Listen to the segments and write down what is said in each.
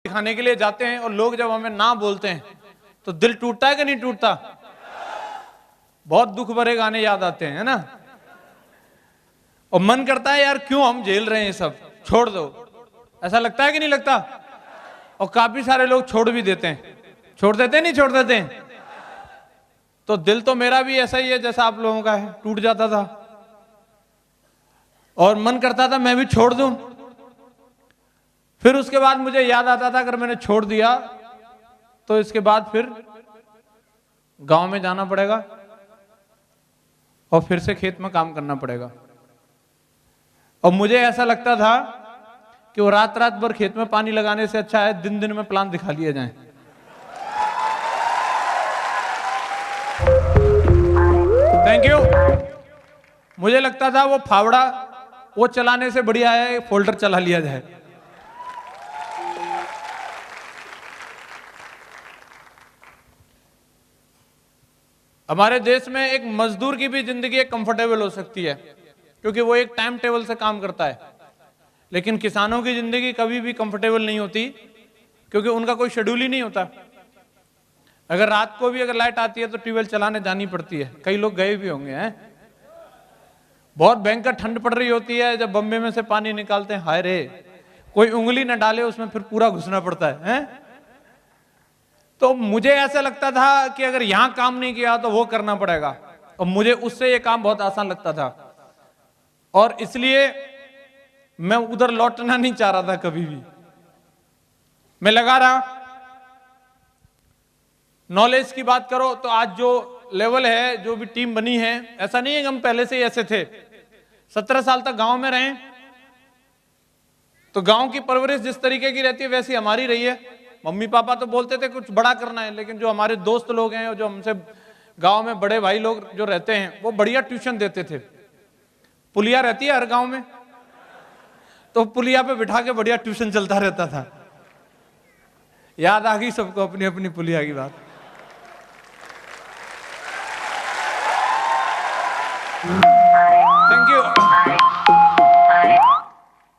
दिखाने के लिए जाते हैं और लोग जब हमें ना बोलते हैं तो दिल टूटता है कि नहीं टूटता? बहुत दुख भरे गाने याद आते हैं, है ना? और मन करता है यार क्यों हम झेल रहे हैं, सब छोड़ दो। ऐसा लगता है कि नहीं लगता? और काफी सारे लोग छोड़ भी देते हैं। छोड़ देते हैं, नहीं छोड़ देते हैं? तो दिल तो मेरा भी ऐसा ही है जैसा आप लोगों का है, टूट जाता था और मन करता था मैं भी छोड़ दूं। फिर उसके बाद मुझे याद आता था अगर मैंने छोड़ दिया तो इसके बाद फिर गांव में जाना पड़ेगा और फिर से खेत में काम करना पड़ेगा। और मुझे ऐसा लगता था कि वो रात रात भर खेत में पानी लगाने से अच्छा है दिन दिन में प्लान दिखा लिया जाए। Thank you. मुझे लगता था वो फावड़ा वो चलाने से बढ़िया है फोल्डर चला लिया जाए। हमारे देश में एक मजदूर की भी जिंदगी कंफर्टेबल हो सकती है क्योंकि वो एक टाइम टेबल से काम करता है, लेकिन किसानों की जिंदगी कभी भी कंफर्टेबल नहीं होती क्योंकि उनका कोई शेड्यूल ही नहीं होता। अगर रात को भी अगर लाइट आती है तो ट्यूबवेल चलाने जानी पड़ती है। कई लोग गए भी होंगे हैं। बहुत भयंकर ठंड पड़ रही होती है जब बम्बे में से पानी निकालते हैं, हाय रे कोई उंगली न डाले उसमें फिर पूरा घुसना पड़ता है? तो मुझे ऐसा लगता था कि अगर यहां काम नहीं किया तो वो करना पड़ेगा और मुझे उससे ये काम बहुत आसान लगता था और इसलिए मैं उधर लौटना नहीं चाह रहा था कभी भी। मैं लगा रहा। नॉलेज की बात करो तो आज जो लेवल है, जो भी टीम बनी है, ऐसा नहीं है कि हम पहले से ही ऐसे थे। 17 साल तक गांव में रहे तो गांव की परवरिश जिस तरीके की रहती है वैसी हमारी रही है। मम्मी पापा तो बोलते थे कुछ बड़ा करना है, लेकिन जो हमारे दोस्त लोग हैं और जो हमसे गांव में बड़े भाई लोग जो रहते हैं वो बढ़िया ट्यूशन देते थे। पुलिया रहती है हर गांव में, तो पुलिया पे बिठा के बढ़िया ट्यूशन चलता रहता था। याद आ गई सबको अपनी अपनी पुलिया की बात। Thank you.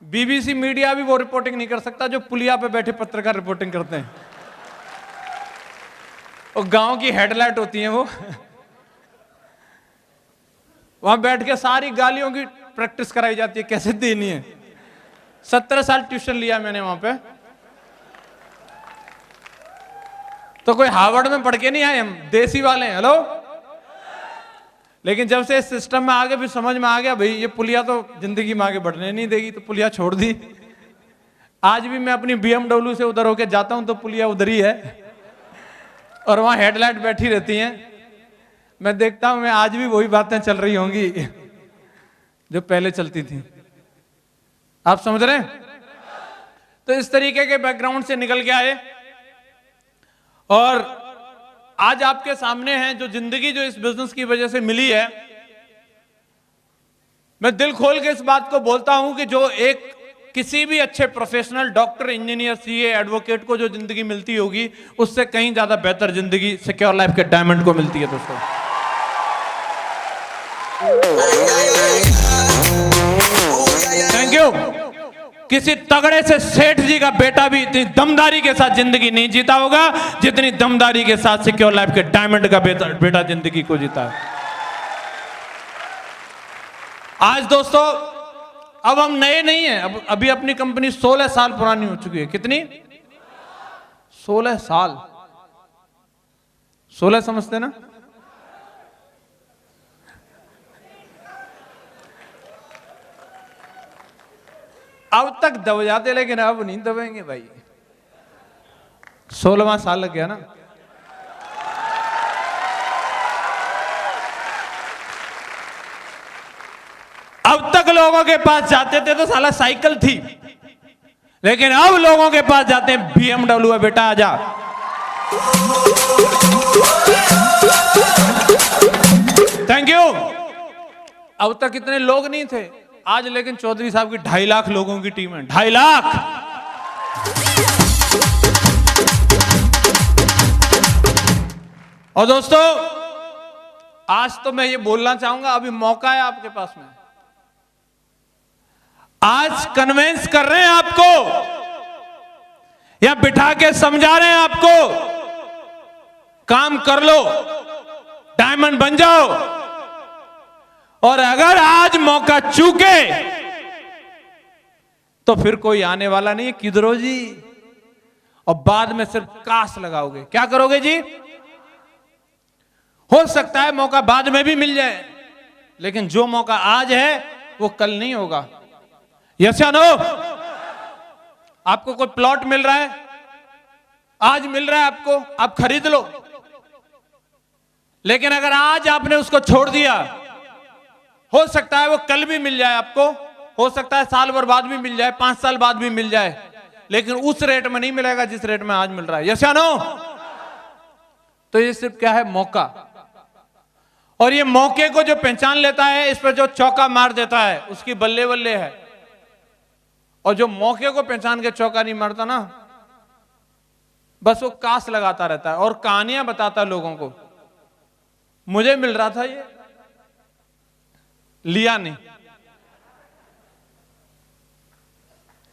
बीबीसी मीडिया भी वो रिपोर्टिंग नहीं कर सकता जो पुलिया पे बैठे पत्रकार रिपोर्टिंग करते हैं। और गांव की हेडलाइट होती है वो। वहां बैठ के सारी गालियों की प्रैक्टिस कराई जाती है कैसे देनी है। 17 साल ट्यूशन लिया मैंने वहां पे। तो कोई हार्वर्ड में पढ़ के नहीं आए हम, देसी वाले हैं। हेलो। लेकिन जब से इस सिस्टम में आगे भी समझ में आ गया भाई ये पुलिया तो जिंदगी में आगे बढ़ने नहीं देगी, तो पुलिया छोड़ दी। आज भी मैं अपनी BMW से उधर होके जाता हूं तो पुलिया उधर ही है और वहां हेडलाइट बैठी रहती हैं। मैं देखता हूं मैं आज भी वही बातें चल रही होंगी जो पहले चलती थी। आप समझ रहे हैं? तो इस तरीके के बैकग्राउंड से निकल के आए और आज आपके सामने है जो जिंदगी जो इस बिजनेस की वजह से मिली है। मैं दिल खोल के इस बात को बोलता हूं कि जो एक किसी भी अच्छे professional doctor, engineer, CA, advocate को जो जिंदगी मिलती होगी उससे कहीं ज्यादा बेहतर जिंदगी सिक्योर लाइफ के डायमंड को मिलती है दोस्तों। Thank you. किसी तगड़े से सेठ जी का बेटा भी इतनी दमदारी के साथ जिंदगी नहीं जीता होगा जितनी दमदारी के साथ सिक्योर लाइफ के डायमंड का बेटा जिंदगी को जीता है। आज दोस्तों अब हम नए नहीं हैं। अब अभी अपनी कंपनी 16 साल पुरानी हो चुकी है। कितनी? 16 साल। 16 समझते ना? अब तक दब जाते लेकिन अब नहीं दबेंगे भाई। 16वां साल लग गया ना। अब तक लोगों के पास जाते थे तो साला साइकिल थी, लेकिन अब लोगों के पास जाते हैं BMW है। बेटा आजा। Thank you. अब तक इतने लोग नहीं थे, आज लेकिन चौधरी साहब की 2.5 लाख लोगों की टीम है। 2.5 लाख। और दोस्तों आज तो मैं ये बोलना चाहूंगा, अभी मौका है आपके पास में। आज कन्वेंस कर रहे हैं आपको या बिठा के समझा रहे हैं आपको काम कर लो, डायमंड बन जाओ। और अगर आज मौका चूके तो फिर कोई आने वाला नहीं है, किधरो जी। और बाद में सिर्फ कास लगाओगे। क्या करोगे जी? हो सकता है मौका बाद में भी मिल जाए, लेकिन जो मौका आज है वो कल नहीं होगा। यस या नो? आपको कोई प्लॉट मिल रहा है, आज मिल रहा है आपको, आप खरीद लो। लेकिन अगर आज आपने उसको छोड़ दिया, हो सकता है वो कल भी मिल जाए आपको, हो सकता है साल भर बाद भी मिल जाए, 5 साल बाद भी मिल जाए, लेकिन उस रेट में नहीं मिलेगा जिस रेट में आज मिल रहा है। यस या नो? तो ये सिर्फ क्या है? मौका। और ये मौके को जो पहचान लेता है, इस पर जो चौका मार देता है, उसकी बल्ले बल्ले है। और जो मौके को पहचान के चौका नहीं मारता ना, बस वो कास लगाता रहता है और कहानियां बताता है लोगों को। मुझे मिल रहा था, ये लिया नहीं।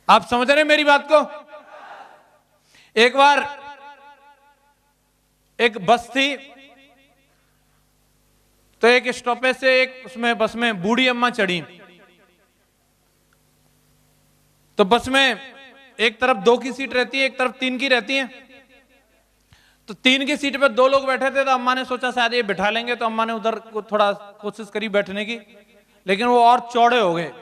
आप समझ रहे हैं मेरी बात को? एक बार एक बस थी, तो एक स्टॉपेज से एक उसमें बस में बूढ़ी अम्मा चढ़ी। तो बस में एक तरफ 2 की सीट रहती है, एक तरफ 3 की रहती है। तो 3 की सीट पे 2 लोग बैठे थे, तो अम्मा ने सोचा शायद ये बिठा लेंगे, तो अम्मा ने उधर को थोड़ा कोशिश करी बैठने की, लेकिन वो और चौड़े हो गए।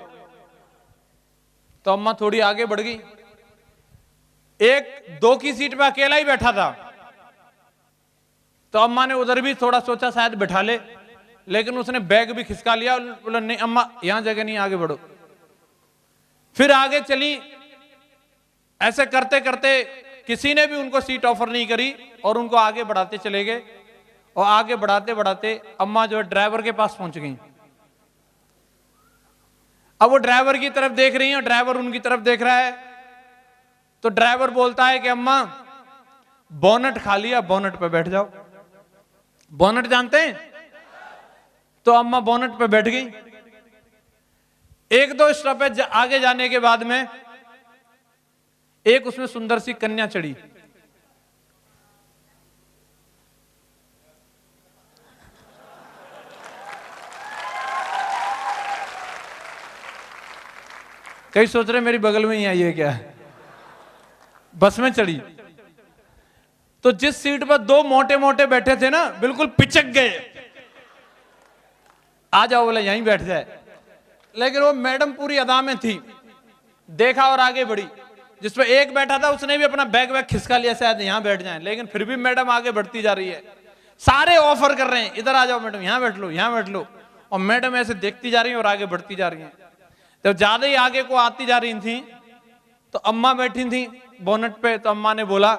तो अम्मा थोड़ी आगे बढ़ गई। एक 2 की सीट पे अकेला ही बैठा था, तो अम्मा ने उधर भी थोड़ा सोचा शायद बिठा ले, लेकिन उसने बैग भी खिसका लिया। बोला नहीं अम्मा, यहां जगह नहीं, आगे बढ़ो। फिर आगे चली। ऐसे करते करते किसी ने भी उनको सीट ऑफर नहीं करी और उनको आगे बढ़ाते चले गए। और आगे बढ़ाते बढ़ाते अम्मा जो है ड्राइवर के पास पहुंच गई। अब वो ड्राइवर की तरफ देख रही है और ड्राइवर उनकी तरफ देख रहा है। तो ड्राइवर बोलता है कि अम्मा, बोनट खाली है, बोनट पे बैठ जाओ। बोनट जानते हैं? तो अम्मा बोनट पे बैठ गई। 1-2 स्टॉपेज आगे जाने के बाद में एक उसमें सुंदर सी कन्या चढ़ी। कई सोच रहे मेरी बगल में ही आई है क्या? बस में चढ़ी। तो जिस सीट पर 2 मोटे मोटे बैठे थे ना, बिल्कुल पिचक गए। आ जाओ, बोला यहीं बैठ जाए। लेकिन वो मैडम पूरी अदा में थी, देखा और आगे बढ़ी। जिसपे एक बैठा था उसने भी अपना बैग वैग खिसका लिया, शायद यहां बैठ जाएं, लेकिन फिर भी मैडम आगे बढ़ती जा रही है। सारे ऑफर कर रहे हैं, इधर आ जाओ मैडम, यहां बैठ लो, यहां बैठ लो। और मैडम ऐसे देखती जा रही है और आगे बढ़ती जा रही है। जब ज्यादा ही आगे को आती जा रही थी, तो अम्मा बैठी थी बोनट पे। तो अम्मा ने बोला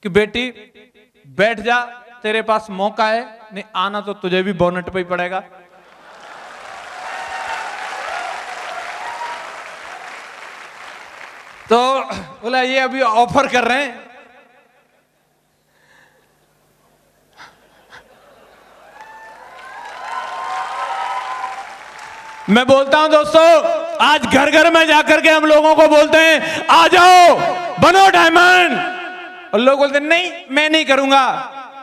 कि बेटी बैठ जा, तेरे पास मौका है, नहीं आना तो तुझे भी बोनट पे ही पड़ेगा। तो बोला ये अभी ऑफर कर रहे हैं। मैं बोलता हूं दोस्तों, आज घर घर में जाकर के हम लोगों को बोलते हैं आ जाओ बनो डायमंड, और लोग बोलते हैं नहीं मैं नहीं करूंगा।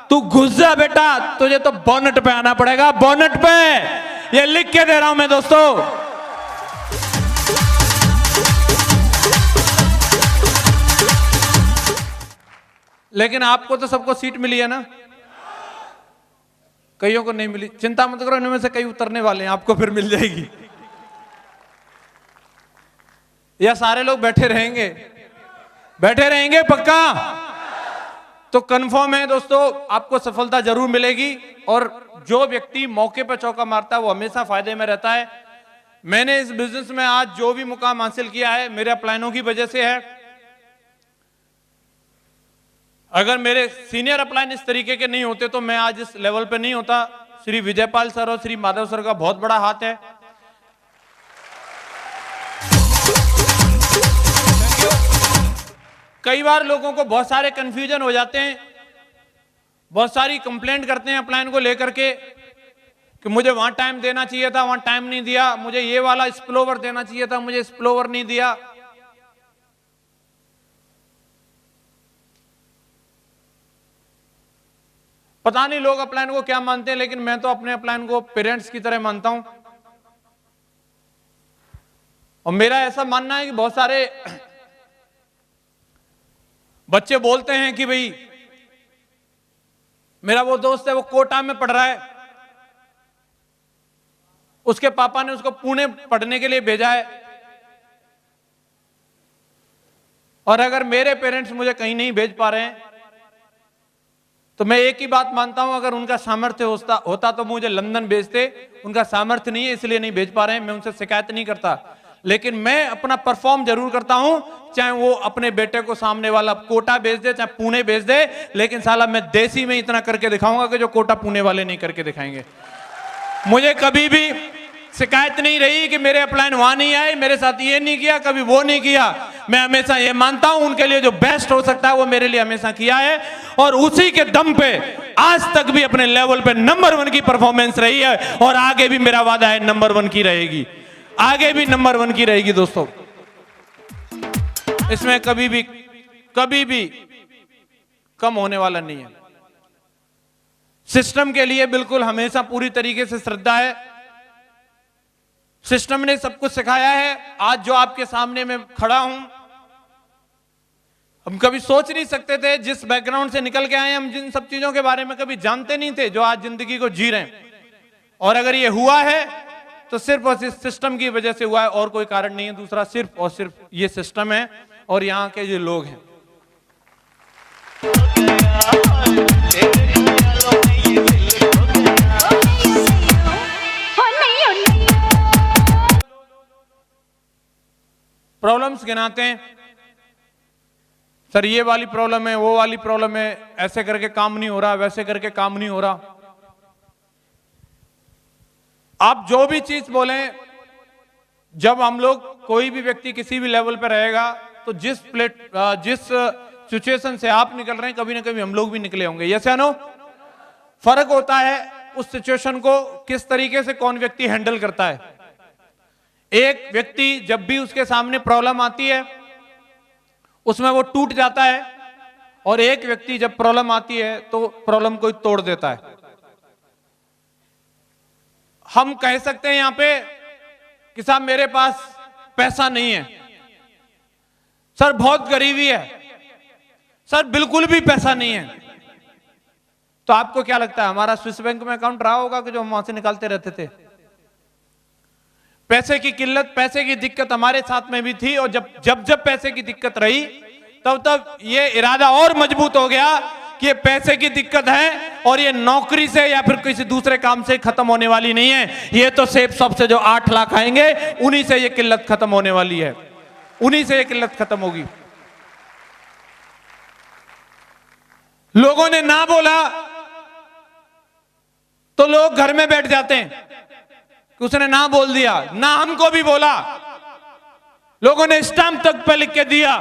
तू घुस जा बेटा, तुझे तो बोनट पे आना पड़ेगा, बोनट पे। ये लिख के दे रहा हूं मैं दोस्तों। लेकिन आपको तो सबको सीट मिली है ना, कईयों को नहीं मिली। चिंता मत करो, इनमें से कई उतरने वाले हैं, आपको फिर मिल जाएगी। या सारे लोग बैठे रहेंगे? बैठे रहेंगे पक्का? तो कंफर्म है दोस्तों, आपको सफलता जरूर मिलेगी। और जो व्यक्ति मौके पर चौका मारता है वो हमेशा फायदे में रहता है। मैंने इस बिजनेस में आज जो भी मुकाम हासिल किया है, मेरे प्लानों की वजह से है। अगर मेरे सीनियर अपलाइन इस तरीके के नहीं होते तो मैं आज इस लेवल पे नहीं होता। श्री विजयपाल सर और श्री माधव सर का बहुत बड़ा हाथ है। कई बार लोगों को बहुत सारे कंफ्यूजन हो जाते हैं, बहुत सारी कंप्लेंट करते हैं अपलाइन को लेकर के कि मुझे वहां टाइम देना चाहिए था, वहां टाइम नहीं दिया, मुझे ये वाला स्पिलओवर देना चाहिए था, मुझे स्पिलओवर नहीं दिया। पता नहीं लोग अपलाइन को क्या मानते हैं, लेकिन मैं तो अपने अपलाइन को पेरेंट्स की तरह मानता हूं। और मेरा ऐसा मानना है कि बहुत सारे बच्चे बोलते हैं कि भाई मेरा वो दोस्त है वो कोटा में पढ़ रहा है, उसके पापा ने उसको पुणे पढ़ने के लिए भेजा है, और अगर मेरे पेरेंट्स मुझे कहीं नहीं भेज पा रहे हैं तो मैं एक ही बात मानता हूं, अगर उनका सामर्थ्य होता तो मुझे लंदन भेजते। उनका सामर्थ्य नहीं है इसलिए नहीं भेज पा रहे हैं, मैं उनसे शिकायत नहीं करता, लेकिन मैं अपना परफॉर्म जरूर करता हूं, चाहे वो अपने बेटे को सामने वाला कोटा भेज दे चाहे पुणे भेज दे, लेकिन साला मैं देसी में इतना करके दिखाऊंगा कि जो कोटा पुणे वाले नहीं करके दिखाएंगे। मुझे कभी भी शिकायत नहीं रही कि मेरे अपलाइन वहां नहीं आए, मेरे साथ ये नहीं किया, कभी वो नहीं किया। मैं हमेशा ये मानता हूं उनके लिए जो बेस्ट हो सकता है वो मेरे लिए हमेशा किया है, और उसी के दम पे आज तक भी अपने लेवल पे नंबर 1 की परफॉर्मेंस रही है, और आगे भी मेरा वादा है नंबर 1 की रहेगी, आगे भी नंबर 1 की रहेगी दोस्तों। इसमें कभी भी कम होने वाला नहीं है। सिस्टम के लिए बिल्कुल हमेशा पूरी तरीके से श्रद्धा है। सिस्टम ने सब कुछ सिखाया है। आज जो आपके सामने मैं खड़ा हूं, हम कभी सोच नहीं सकते थे, जिस बैकग्राउंड से निकल के आए हम जिन सब चीजों के बारे में कभी जानते नहीं थे, जो आज जिंदगी को जी रहे हैं। और अगर ये हुआ है तो सिर्फ और सिर्फ सिस्टम की वजह से हुआ है, और कोई कारण नहीं है। दूसरा सिर्फ और सिर्फ ये सिस्टम है और यहाँ के जो लोग हैं। प्रॉब्लम्स गिनाते हैं, सर ये वाली प्रॉब्लम है, वो वाली प्रॉब्लम है, ऐसे करके काम नहीं हो रहा, वैसे करके काम नहीं हो रहा। आप जो भी चीज बोलें, जब हम लोग कोई भी व्यक्ति किसी भी लेवल पर रहेगा तो जिस सिचुएशन से आप निकल रहे हैं कभी ना कभी हम लोग भी निकले होंगे, यस या नो। फर्क होता है उस सिचुएशन को किस तरीके से कौन व्यक्ति हैंडल करता है। एक व्यक्ति जब भी उसके सामने प्रॉब्लम आती है उसमें वो टूट जाता है, और एक व्यक्ति जब प्रॉब्लम आती है तो प्रॉब्लम को तोड़ देता है। हम कह सकते हैं यहां पे कि साहब मेरे पास पैसा नहीं है, सर बहुत गरीबी है, सर बिल्कुल भी पैसा नहीं है। तो आपको क्या लगता है हमारा स्विस बैंक में अकाउंट रहा होगा कि जो हम वहां से निकालते रहते थे? पैसे की किल्लत, पैसे की दिक्कत हमारे साथ में भी थी, और जब पैसे की दिक्कत रही तब ये इरादा और मजबूत हो गया कि ये पैसे की दिक्कत है और ये नौकरी से या फिर किसी दूसरे काम से खत्म होने वाली नहीं है। ये तो सेब शॉप से जो 8 लाख आएंगे उन्हीं से ये किल्लत खत्म होने वाली है, उन्हीं से ये किल्लत खत्म होगी। लोगों ने ना बोला तो लोग घर में बैठ जाते हैं कि उसने ना बोल दिया, ना हमको भी बोला, लोगों ने स्टैंप तक पे लिख के दिया,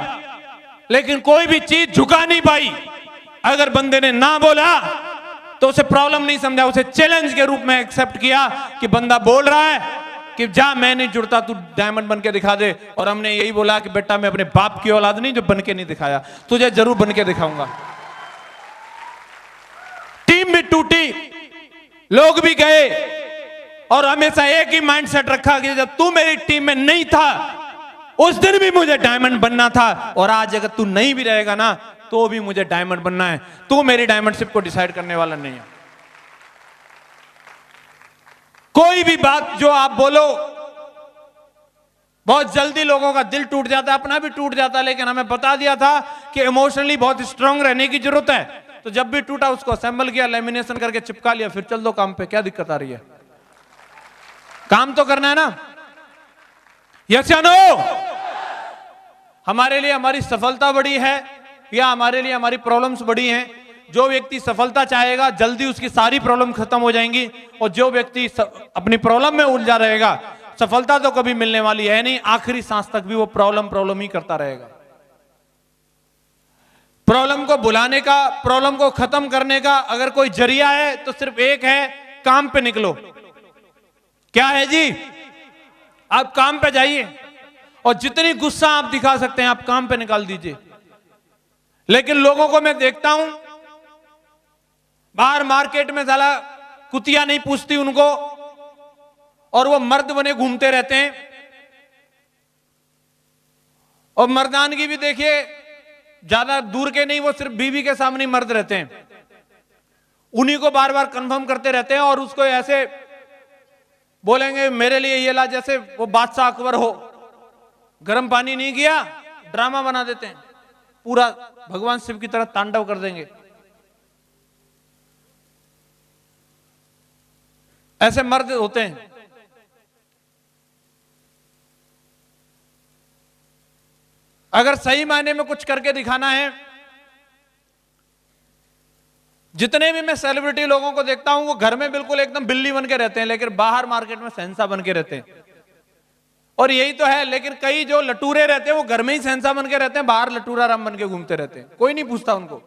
लेकिन कोई भी चीज झुका नहीं पाई। अगर बंदे ने ना बोला तो उसे प्रॉब्लम नहीं समझा, उसे चैलेंज के रूप में एक्सेप्ट किया कि बंदा बोल रहा है कि जा मैं नहीं जुड़ता, तू डायमंड बन के दिखा दे। और हमने यही बोला कि बेटा मैं अपने बाप की औलाद नहीं जो बन के नहीं दिखाया, तुझे जरूर बन के दिखाऊंगा। टीम भी टूटी, लोग भी गए, और हमेशा एक ही माइंडसेट रखा कि जब तू मेरी टीम में नहीं था उस दिन भी मुझे डायमंड बनना था, और आज अगर तू नहीं भी रहेगा ना तो भी मुझे डायमंड बनना है। तू मेरी डायमंडशिप को डिसाइड करने वाला नहीं है। कोई भी बात जो आप बोलो, बहुत जल्दी लोगों का दिल टूट जाता है, अपना भी टूट जाता है, लेकिन हमें बता दिया था कि इमोशनली बहुत स्ट्रांग रहने की जरूरत है। तो जब भी टूटा उसको असेंबल किया, लेमिनेशन करके चिपका लिया, फिर चल दो काम पे। क्या दिक्कत आ रही है? काम तो करना है ना, यस या नो। हमारे लिए हमारी सफलता बड़ी है या हमारे लिए हमारी प्रॉब्लम्स बड़ी हैं? जो व्यक्ति सफलता चाहेगा जल्दी उसकी सारी प्रॉब्लम खत्म हो जाएंगी, और जो व्यक्ति अपनी प्रॉब्लम में उलझा रहेगा सफलता तो कभी मिलने वाली है नहीं, आखिरी सांस तक भी वो प्रॉब्लम ही करता रहेगा। प्रॉब्लम को बुलाने का, प्रॉब्लम को खत्म करने का अगर कोई जरिया है तो सिर्फ एक है, काम पे निकलो। क्या है जी? आप काम पे जाइए, और जितनी गुस्सा आप दिखा सकते हैं आप काम पे निकाल दीजिए। लेकिन लोगों को मैं देखता हूं बाहर मार्केट में साला कुतिया नहीं पूछती उनको, और वो मर्द बने घूमते रहते हैं। और मर्दानगी भी देखिए ज्यादा दूर के नहीं, वो सिर्फ बीवी के सामने मर्द रहते हैं, उन्हीं को बार बार कंफर्म करते रहते हैं, और उसको ऐसे बोलेंगे मेरे लिए ये ला, जैसे वो बादशाह अकबर हो। गर्म पानी नहीं किया, ड्रामा बना देते हैं, पूरा भगवान शिव की तरह तांडव कर देंगे। ऐसे मर्द होते हैं। अगर सही मायने में कुछ करके दिखाना है, जितने भी मैं सेलिब्रिटी लोगों को देखता हूं वो घर में बिल्कुल एकदम बिल्ली बन के रहते हैं, लेकिन बाहर मार्केट में शहंशाह बन के रहते हैं। और यही तो है, लेकिन कई जो लटूरे रहते हैं वो घर में ही शहंशाह बन के रहते हैं, बाहर लटूरा राम बन के घूमते रहते हैं, कोई नहीं पूछता उनको।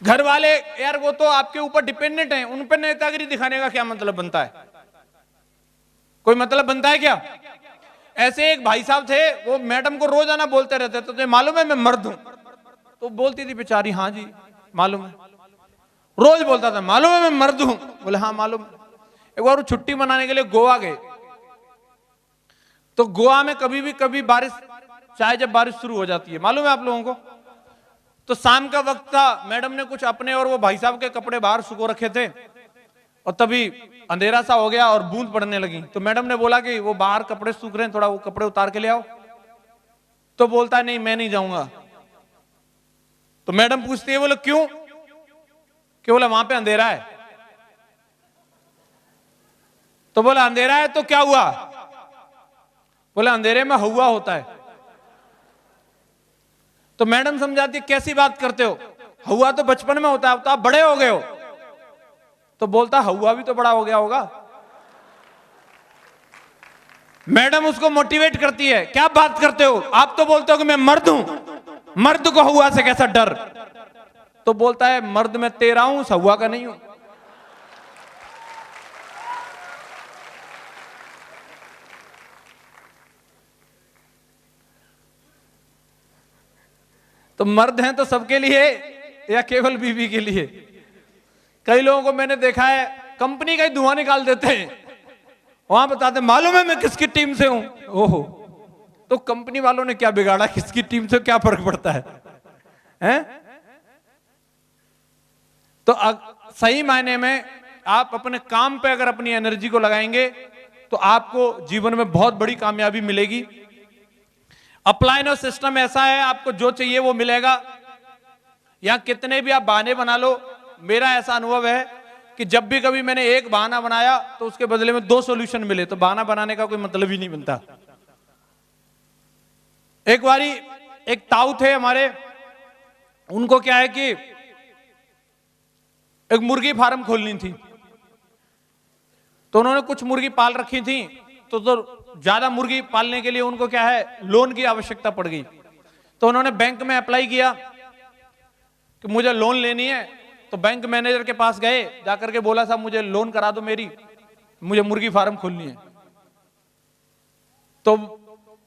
घर वाले यार वो तो आपके ऊपर डिपेंडेंट हैं, उन पर नेतागिरी दिखाने का क्या मतलब बनता है? कोई मतलब बनता है क्या? ऐसे एक भाई साहब थे, वो मैडम को रोजाना बोलते रहते थे, तुझे मालूम है मैं मर्द हूं? तो बोलती थी बेचारी हाँ जी मालूम है। रोज बोलता था मालूम है मैं मर्द हूं? बोले हाँ मालूम। एक बार वो छुट्टी मनाने के लिए गोवा गए, तो गोवा में कभी बारिश, चाहे जब बारिश शुरू हो जाती है, मालूम है आप लोगों को। तो शाम का वक्त था, मैडम ने कुछ अपने और वो भाई साहब के कपड़े बाहर सुखो रखे थे, और तभी अंधेरा सा हो गया और बूंद पड़ने लगी। तो मैडम ने बोला कि वो बाहर कपड़े सूख रहे हैं, थोड़ा वो कपड़े उतार के ले आओ। तो बोलता है नहीं मैं नहीं जाऊंगा। तो मैडम पूछती है बोले क्यों? कि बोला वहां पे अंधेरा है। तो बोला अंधेरा है तो क्या हुआ? बोला अंधेरे में हवा होता है। तो मैडम समझाती कैसी बात करते हो, हवा तो बचपन में होता है, अब तो आप बड़े हो गए हो। तो बोलता हवा भी तो बड़ा हो गया होगा। मैडम उसको मोटिवेट करती है, क्या बात करते हो, आप तो बोलते हो कि मैं मर्द हूं, मर्द को हवा से कैसा डर? तो बोलता है मर्द मैं तेरा हूं, हवा का नहीं हूं। तो मर्द हैं तो सबके लिए या केवल बीवी के लिए? कई लोगों को मैंने देखा है कंपनी का ही धुआं निकाल देते हैं, वहां बताते मालूम है मैं किसकी टीम से हूं। ओहो, तो कंपनी वालों ने क्या बिगाड़ा, किसकी टीम से क्या फर्क पड़ता है? तो सही मायने में आप अपने काम पे अगर अपनी एनर्जी को लगाएंगे तो आपको जीवन में बहुत बड़ी कामयाबी मिलेगी। अप्लाइनो सिस्टम ऐसा है, आपको जो चाहिए वो मिलेगा। यहां कितने भी आप बहाने बना लो, मेरा ऐसा अनुभव है कि जब भी कभी मैंने एक बहाना बनाया तो उसके बदले में 2 सॉल्यूशन मिले, तो बहाना बनाने का कोई मतलब ही नहीं बनता। एक बारी एक ताऊ थे हमारे, उनको क्या है कि एक मुर्गी फार्म खोलनी थी, तो उन्होंने कुछ मुर्गी पाल रखी थी, तो ज्यादा मुर्गी पालने के लिए उनको क्या है लोन की आवश्यकता पड़ गई। तो उन्होंने बैंक में अप्लाई किया कि मुझे लोन लेनी है। तो बैंक मैनेजर के पास गए, जाकर के बोला साहब मुझे लोन करा दो, मुझे मुर्गी फार्म खोलनी है। तो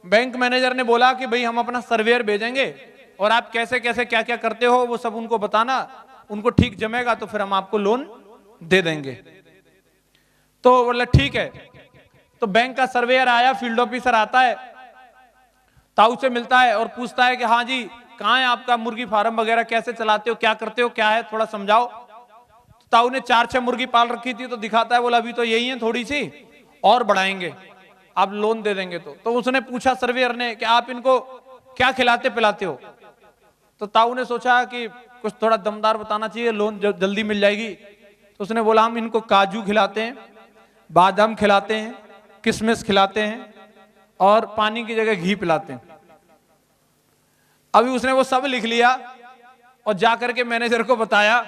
बैंक मैनेजर ने बोला कि भाई हम अपना सर्वेयर भेजेंगे और आप कैसे कैसे क्या क्या करते हो वो सब उनको बताना, उनको ठीक जमेगा तो फिर हम आपको लोन दे देंगे। तो बोला ठीक है। तो बैंक का सर्वेयर आया, फील्ड ऑफिसर आता है, ताऊ से मिलता है और पूछता है कि हाँ जी कहाँ है आपका मुर्गी फार्म वगैरह, कैसे चलाते हो, क्या करते हो, क्या है थोड़ा समझाओ। तो ताऊ ने 4-6 मुर्गी पाल रखी थी, तो दिखाता है, बोला अभी तो यही है, थोड़ी सी और बढ़ाएंगे, आप लोन दे देंगे। तो उसने पूछा सर्वेयर ने कि आप इनको क्या खिलाते पिलाते हो? तो ताऊ ने सोचा कि कुछ थोड़ा दमदार बताना चाहिए, लोन जल्दी मिल जाएगी। तो उसने बोला हम इनको काजू खिलाते हैं, बादाम खिलाते हैं, किशमिश खिलाते हैं और पानी की जगह घी पिलाते हैं। अभी उसने वो सब लिख लिया और जाकर के मैनेजर को बताया।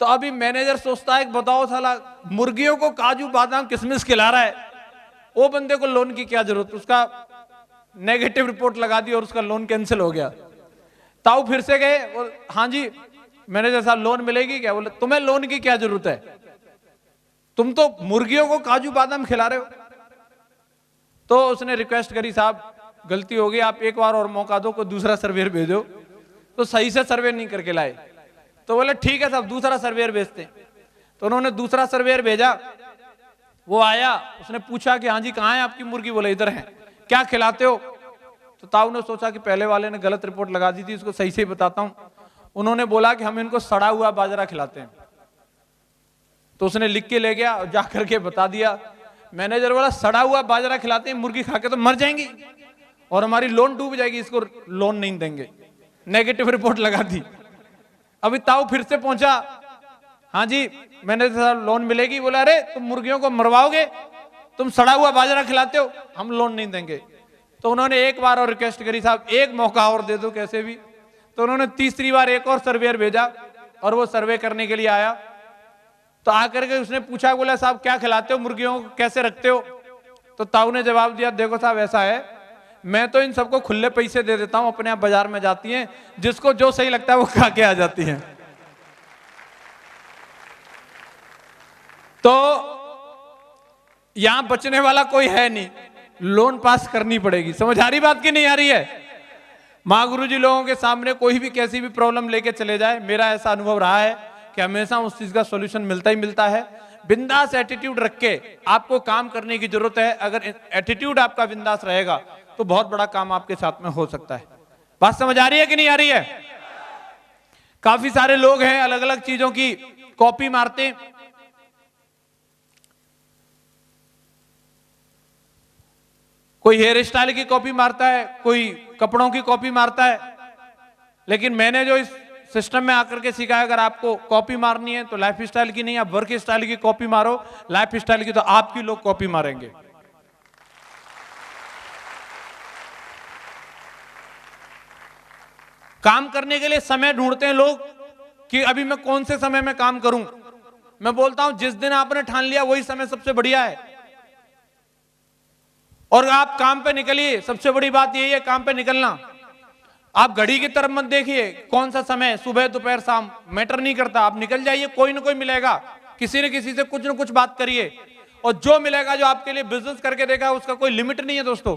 तो अभी मैनेजर सोचता है कि बताओ साला मुर्गियों को काजू बादाम किशमिश खिला रहा है, वो बंदे को लोन की क्या जरूरत? उसका नेगेटिव रिपोर्ट लगा दी और उसका लोन कैंसिल हो गया। ताऊ फिर से गए, हाँ जी मैनेजर साहब लोन मिलेगी क्या? बोले तुम्हें लोन की क्या जरूरत है, तुम तो मुर्गियों को काजू बादाम खिला रहे हो। तो उसने रिक्वेस्ट करी साहब गलती होगी, आप एक बार और मौका दो, कोई दूसरा सर्वेयर भेजो। तो सही से सर्वे नहीं करके लाए। तो बोले ठीक है साहब, दूसरा सर्वेयर भेजते। तो उन्होंने दूसरा सर्वेयर भेजा। वो आया, उसने पूछा कि हाँ जी कहाँ है आपकी मुर्गी? बोले इधर है। क्या खिलाते हो? तो ताऊ ने सोचा कि पहले वाले ने गलत रिपोर्ट लगा दी थी, इसको सही से ही बताता हूं। उन्होंने बोला कि हम इनको सड़ा हुआ बाजरा खिलाते हैं। तो उसने लिख के ले गया और जाकर के बता दिया। मैनेजर बोला सड़ा हुआ बाजरा खिलाते हैं, मुर्गी खा के तो मर जाएंगी और हमारी लोन डूब जाएगी, इसको लोन नहीं देंगे। नेगेटिव रिपोर्ट लगा दी। अभी ताऊ फिर से पहुंचा, हाँ जी मैनेजर साहब लोन मिलेगी। बोला अरे तुम मुर्गियों को मरवाओगे, तुम सड़ा हुआ बाजरा खिलाते हो, हम लोन नहीं देंगे। तो उन्होंने एक बार और रिक्वेस्ट करी, साहब एक मौका और दे दो कैसे भी। तो उन्होंने तीसरी बार एक और सर्वेयर भेजा और वो सर्वे करने के लिए आया। तो आकर के उसने पूछा, बोला साहब क्या खिलाते हो मुर्गियों को, कैसे रखते हो? तो ताऊ ने जवाब दिया, देखो साहब ऐसा है, मैं तो इन सबको खुले पैसे दे देता हूं, अपने आप बाजार में जाती हैं, जिसको जो सही लगता है वो खा के आ जाती हैं। तो यहां बचने वाला कोई है नहीं, लोन पास करनी पड़ेगी। समझ आ रही बात की नहीं आ रही है? महागुरु जी लोगों के सामने कोई भी कैसी भी प्रॉब्लम लेके चले जाए, मेरा ऐसा अनुभव रहा है कि हमेशा उस चीज का सॉल्यूशन मिलता ही मिलता है। बिंदास एटीट्यूड रख के आपको काम करने की जरूरत है। अगर एटीट्यूड आपका बिंदास रहेगा तो बहुत बड़ा काम आपके साथ में हो सकता है। बात समझ आ रही है कि नहीं आ रही है? काफी सारे लोग हैं अलग अलग चीजों की कॉपी मारते, कोई हेयर स्टाइल की कॉपी मारता है, कोई कपड़ों की कॉपी मारता है। लेकिन मैंने जो इस सिस्टम में आकर के सीखा है, अगर आपको कॉपी मारनी है तो लाइफ स्टाइल की नहीं, आप वर्क स्टाइल की कॉपी मारो। लाइफ स्टाइल की तो आपकी लोग कॉपी मारेंगे। काम करने के लिए समय ढूंढते हैं लोग कि अभी मैं कौन से समय में काम करूं। मैं बोलता हूं जिस दिन आपने ठान लिया वही समय सबसे बढ़िया है और आप काम पे निकलिए। सबसे बड़ी बात यही है, काम पे निकलना। आप घड़ी की तरफ मत देखिए, कौन सा समय, सुबह दोपहर शाम मैटर नहीं करता। आप निकल जाइए, कोई ना कोई मिलेगा, किसी न किसी से कुछ न कुछ बात करिए और जो मिलेगा, जो आपके लिए बिजनेस करके देगा, उसका कोई लिमिट नहीं है दोस्तों।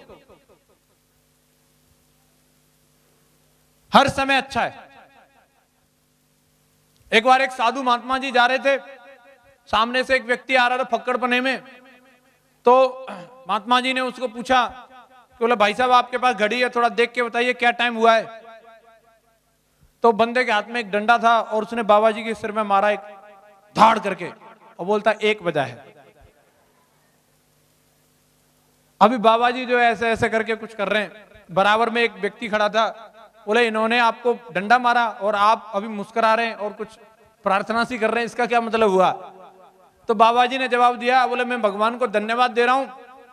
हर समय अच्छा है। एक बार एक साधु महात्मा जी जा रहे थे, सामने से एक व्यक्ति आ रहा था फक्कड़ पने में। तो महात्मा जी ने उसको पूछा, बोला भाई साहब आपके पास घड़ी है, थोड़ा देख के बताइए क्या टाइम हुआ है। तो बंदे के हाथ में एक डंडा था और उसने बाबा जी के सिर में मारा एक धाड़ करके और बोलता 1 बजा है। अभी बाबा जी जो ऐसे ऐसे करके कुछ कर रहे हैं, बराबर में एक व्यक्ति खड़ा था। बोले इन्होंने आपको डंडा मारा और आप अभी मुस्कुरा रहे हैं और कुछ प्रार्थना सी कर रहे हैं, इसका क्या मतलब हुआ? तो बाबा जी ने जवाब दिया, बोले मैं भगवान को धन्यवाद दे रहा हूं,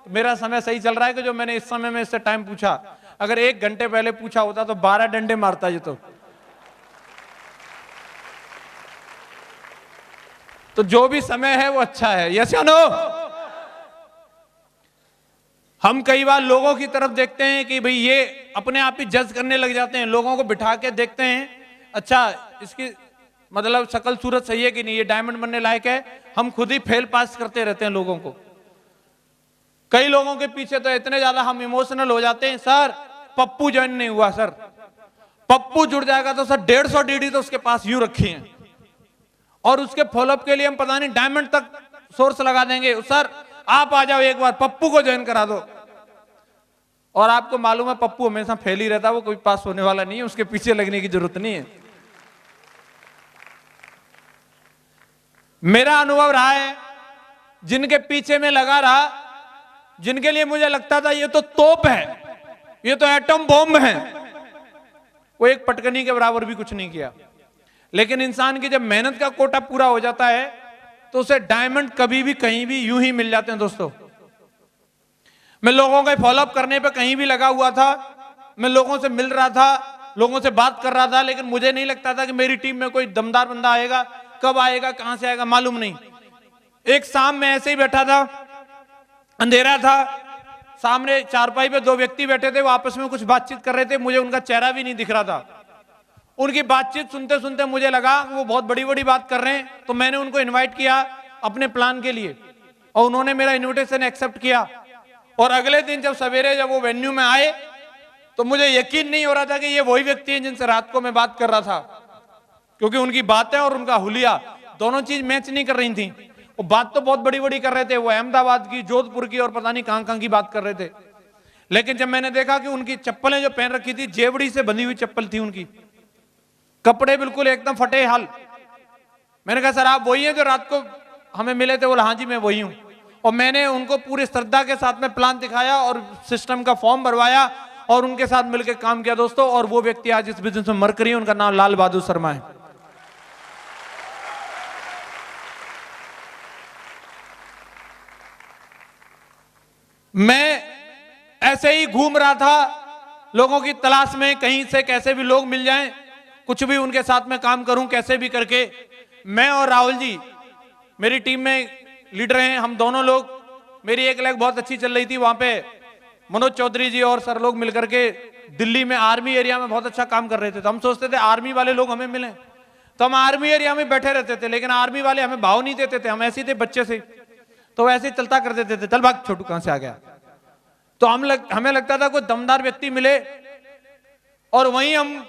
मेरा समय सही चल रहा है कि जो मैंने इस समय में इससे टाइम पूछा। अगर 1 घंटे पहले पूछा होता तो 12 डंडे मारता ये। तो जो भी समय है वो अच्छा है। यस या नो? हम कई बार लोगों की तरफ देखते हैं कि भाई ये अपने आप ही जज करने लग जाते हैं। लोगों को बिठा के देखते हैं, अच्छा इसकी मतलब शक्ल सूरत सही है कि नहीं, ये डायमंड बनने लायक है। हम खुद ही फेल पास करते रहते हैं लोगों को। कई लोगों के पीछे तो इतने ज्यादा हम इमोशनल हो जाते हैं, सर पप्पू ज्वाइन नहीं हुआ, सर पप्पू जुड़ जाएगा तो सर 150 डीडी तो उसके पास यूं रखी है और उसके फॉलोअप के लिए हम पता नहीं डायमंड तक सोर्स लगा देंगे, सर आप आ जाओ एक बार पप्पू को ज्वाइन करा दो। और आपको मालूम है पप्पू हमेशा फेल ही रहता है, वो कोई पास होने वाला नहीं है, उसके पीछे लगने की जरूरत नहीं है। मेरा अनुभव रहा है, जिनके पीछे में लगा रहा, जिनके लिए मुझे लगता था ये तो तोप है, ये तो एटम बॉम्ब है, वो एक पटकनी के बराबर भी कुछ नहीं किया। लेकिन इंसान की जब मेहनत का कोटा पूरा हो जाता है तो उसे डायमंड कभी भी कहीं भी यूं ही मिल जाते हैं दोस्तों। मैं लोगों के फॉलोअप करने पे कहीं भी लगा हुआ था, मैं लोगों से मिल रहा था, लोगों से बात कर रहा था, लेकिन मुझे नहीं लगता था कि मेरी टीम में कोई दमदार बंदा आएगा। कब आएगा, कहां से आएगा मालूम नहीं। एक शाम में ऐसे ही बैठा था, अंधेरा था, सामने चारपाई पे 2 व्यक्ति बैठे थे, वो आपस में कुछ बातचीत कर रहे थे, मुझे उनका चेहरा भी नहीं दिख रहा था। उनकी बातचीत सुनते सुनते मुझे लगा वो बहुत बड़ी बड़ी बात कर रहे हैं, तो मैंने उनको इनवाइट किया अपने प्लान के लिए और उन्होंने मेरा इनविटेशन एक्सेप्ट किया। और अगले दिन जब सवेरे जब वो वेन्यू में आए तो मुझे यकीन नहीं हो रहा था कि ये वही व्यक्ति है जिनसे रात को मैं बात कर रहा था, क्योंकि उनकी बातें और उनका हुलिया दोनों चीज मैच नहीं कर रही थी। वो बात तो बहुत बड़ी बड़ी कर रहे थे, वो अहमदाबाद की, जोधपुर की और पता नहीं कहां कहां की बात कर रहे थे। लेकिन जब मैंने देखा कि उनकी चप्पलें जो पहन रखी थी जेवड़ी से बंधी हुई चप्पल थी उनकी, कपड़े बिल्कुल एकदम फटे हाल। मैंने कहा सर आप वही हैं जो रात को हमें मिले थे? बोला हाँ जी मैं वही हूं। और मैंने उनको पूरी श्रद्धा के साथ में प्लान दिखाया और सिस्टम का फॉर्म भरवाया और उनके साथ मिलकर काम किया दोस्तों। और वो व्यक्ति आज इस बिजनेस में मरकरी है, उनका नाम लाल बहादुर शर्मा है। मैं ऐसे ही घूम रहा था लोगों की तलाश में, कहीं से कैसे भी लोग मिल जाएं, कुछ भी उनके साथ में काम करूं कैसे भी करके। मैं और राहुल जी मेरी टीम में लीडर हैं, हम दोनों लोग, मेरी एक लेग बहुत अच्छी चल रही थी, वहां पे मनोज चौधरी जी और सर लोग मिलकर के दिल्ली में आर्मी एरिया में बहुत अच्छा काम कर रहे थे। तो हम सोचते थे आर्मी वाले लोग हमें मिले, तो हम आर्मी एरिया में बैठे रहते थे, लेकिन आर्मी वाले हमें भाव नहीं देते थे, हम ऐसे ही थे बच्चे से, तो ऐसे ही चलता कर देते थे, चल भाग छोटू कहां से आ गया। तो हमें लगता था कोई दमदार व्यक्ति मिले, और वहीं हम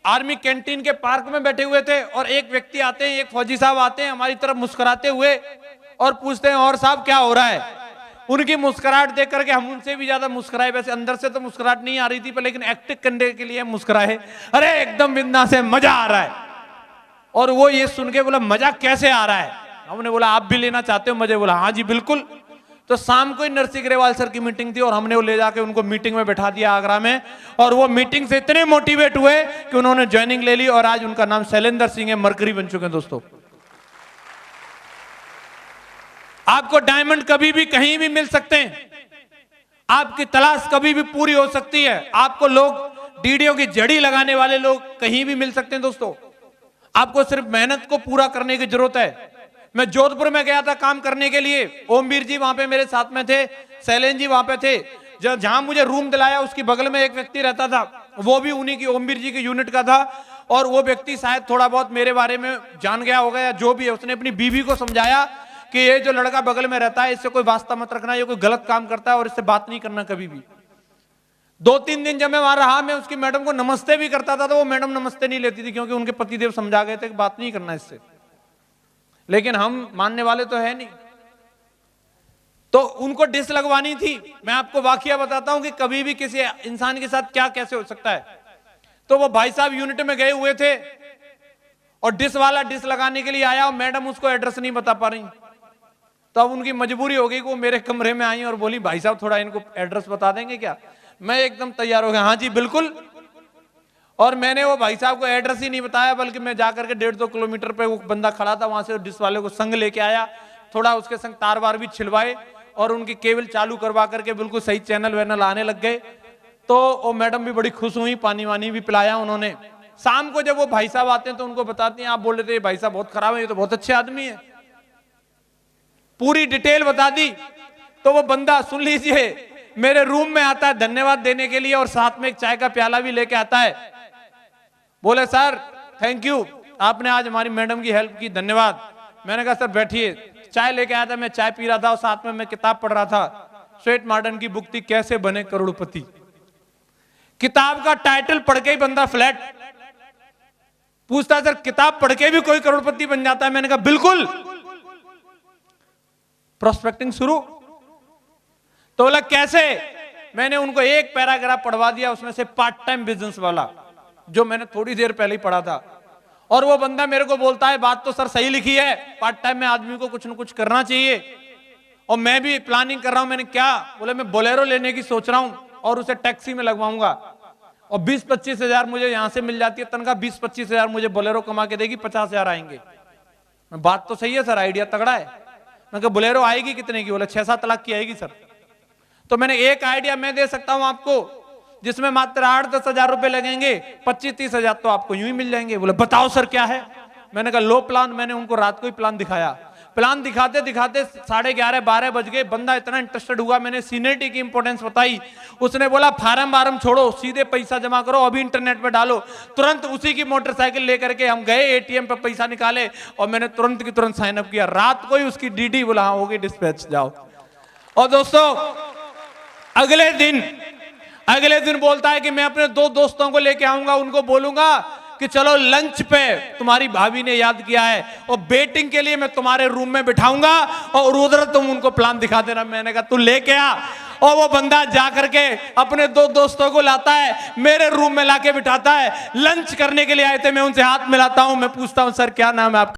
आर्मी कैंटीन के पार्क में बैठे हुए थे और एक व्यक्ति आते हैं, एक फौजी साहब आते हैं हमारी तरफ मुस्कुराते हुए और पूछते हैं और साहब क्या हो रहा है। उनकी मुस्कुराहट देख करके हम उनसे भी ज्यादा मुस्कुराए, वैसे अंदर से तो मुस्कुराहट नहीं आ रही थी पर लेकिन एक्टिंग करने के लिए मुस्कुराए, अरे एकदम बिंदास है, मजा आ रहा है। और वो ये सुन के बोला मजा कैसे आ रहा है? हमने बोला आप भी लेना चाहते हो मजे? बोला हाँ जी बिल्कुल। तो शाम को ही नरसिंह ग्रेवाल सर की मीटिंग थी और हमने वो ले जाके उनको मीटिंग में बैठा दिया आगरा में, और वो मीटिंग से इतने मोटिवेट हुए कि उन्होंने ज्वाइनिंग ले ली और आज उनका नाम शैलेंद्र सिंह है, मरकरी बन चुके हैं दोस्तों। आपको डायमंड कभी भी कहीं भी मिल सकते हैं, आपकी तलाश कभी भी पूरी हो सकती है, आपको लोग डीडीओ की जड़ी लगाने वाले लोग कहीं भी मिल सकते हैं दोस्तों। आपको सिर्फ मेहनत को पूरा करने की जरूरत है। मैं जोधपुर में गया था काम करने के लिए, ओमवीर जी वहां पे मेरे साथ में थे, शैलेंद्र जी वहां पे थे। जहां मुझे रूम दिलाया उसकी बगल में एक व्यक्ति रहता था, वो भी उन्हीं की ओमवीर जी की यूनिट का था, और वो व्यक्ति शायद थोड़ा बहुत मेरे बारे में जान गया होगा या जो भी है। उसने अपनी बीवी को समझाया कि ये जो लड़का बगल में रहता है इससे कोई वास्ता मत रखना, ये कोई गलत काम करता है और इससे बात नहीं करना कभी भी। 2-3 दिन जब मैं वहां रहा, मैं उसकी मैडम को नमस्ते भी करता था तो वो मैडम नमस्ते नहीं लेती थी, क्योंकि उनके पतिदेव समझा गए थे कि बात नहीं करना इससे। लेकिन हम मानने वाले तो है नहीं, तो उनको डिस लगवानी थी। मैं आपको वाकया बताता हूं कि कभी भी किसी इंसान के साथ क्या कैसे हो सकता है। तो वो भाई साहब यूनिट में गए हुए थे और डिस वाला डिस लगाने के लिए आया और मैडम उसको एड्रेस नहीं बता पा रही। तो अब उनकी मजबूरी हो गई कि वो मेरे कमरे में आई और बोली भाई साहब थोड़ा इनको एड्रेस बता देंगे क्या? मैं एकदम तैयार हो गया, हाँ जी बिल्कुल। और मैंने वो भाई साहब को एड्रेस ही नहीं बताया, बल्कि मैं जाकर के 1.5-2 किलोमीटर पे वो बंदा खड़ा था, वहां से डिस वाले को संग लेके आया, थोड़ा उसके संग तार वार भी छिलवाए और उनकी केबल चालू करवा करके बिल्कुल सही चैनल वैनल आने लग गए। तो वो मैडम भी बड़ी खुश हुई, पानी वानी भी पिलाया उन्होंने। शाम को जब वो भाई साहब आते हैं तो उनको बताती हैं आप बोल रहे थे भाई साहब बहुत खराब है, ये तो बहुत अच्छे आदमी है। पूरी डिटेल बता दी। तो वो बंदा सुन लीजिए मेरे रूम में आता है धन्यवाद देने के लिए और साथ में एक चाय का प्याला भी लेके आता है। बोले सर थैंक यू, आपने आज हमारी मैडम की हेल्प की, धन्यवाद। मैंने कहा सर बैठिए। चाय लेके आया था, मैं चाय पी रहा था और साथ में मैं किताब पढ़ रहा था, स्वेट मार्टन की बुक थी कैसे बने करोड़पति। किताब का टाइटल पढ़ के ही बंदा फ्लैट। पूछता सर किताब पढ़ के भी कोई करोड़पति बन जाता है? मैंने कहा बिल्कुल। प्रोस्पेक्टिंग शुरू। तो बोला कैसे? मैंने उनको एक पैराग्राफ पढ़वा दिया उसमें से पार्ट टाइम बिजनेस वाला, जो मैंने थोड़ी देर पहले ही पढ़ा था। और वो बंदा मेरे को बोलता है बात तो सर सही लिखी है, पार्ट टाइम में आदमी को कुछ न कुछ करना चाहिए और मैं भी प्लानिंग कर रहा हूं। मैंने क्या? बोले मैं बोलेरो लेने की सोच रहा हूं और उसे टैक्सी में लगवाऊंगा और 20-25 हजार मुझे यहां से मिल जाती है तनख्वाह, 20-25 हजार मुझे बोलेरो कमा के देगी, 50 हजार आएंगे। बात तो सही है सर, आइडिया तगड़ा है। मैं कहा बोलेरो आएगी कितने की? बोला 6-7 लाख की आएगी सर। तो मैंने एक आइडिया मैं दे सकता हूं आपको जिसमें मात्र 8-10 हजार रुपए लगेंगे, 25-30 हजार तो आपको यूं ही मिल जाएंगे। बोले बताओ सर क्या है? मैंने कहा लो प्लान। मैंने उनको रात को ही प्लान दिखाया। प्लान दिखाते दिखाते 11:30-12 बज गए। बंदा इतना इंटरेस्टेड हुआ, मैंने सीनियरिटी की इंपॉर्टेंस बताई। उसने बोला फार्म वारम छोड़ो, सीधे पैसा जमा करो, अभी इंटरनेट पे डालो। तुरंत उसी की मोटरसाइकिल लेकर के हम गए, एटीएम पे पैसा निकाले और मैंने तुरंत की तुरंत साइन अप किया। रात को ही उसकी डीडी बोला हाँ होगी डिस्पैच, जाओ। और दोस्तों अगले दिन अगले दिन बोलता है कि मैं अपने 2 दोस्तों को लेके आऊंगा, उनको बोलूंगा कि चलो लंच पे तुम्हारी भाभी ने याद किया है और बेटिंग के लिए मैं तुम्हारे रूम में बिठाऊंगा और उधर तुम उनको प्लान दिखा देना। मैंने कहा तू लेके आ। और वो बंदा जा करके अपने 2 दोस्तों को लाता है, मेरे रूम में लाके बिठाता है। लंच करने के लिए आए थे, मैं उनसे हाथ मिलाता हूं, मैं पूछता हूं सर क्या नाम है आपका?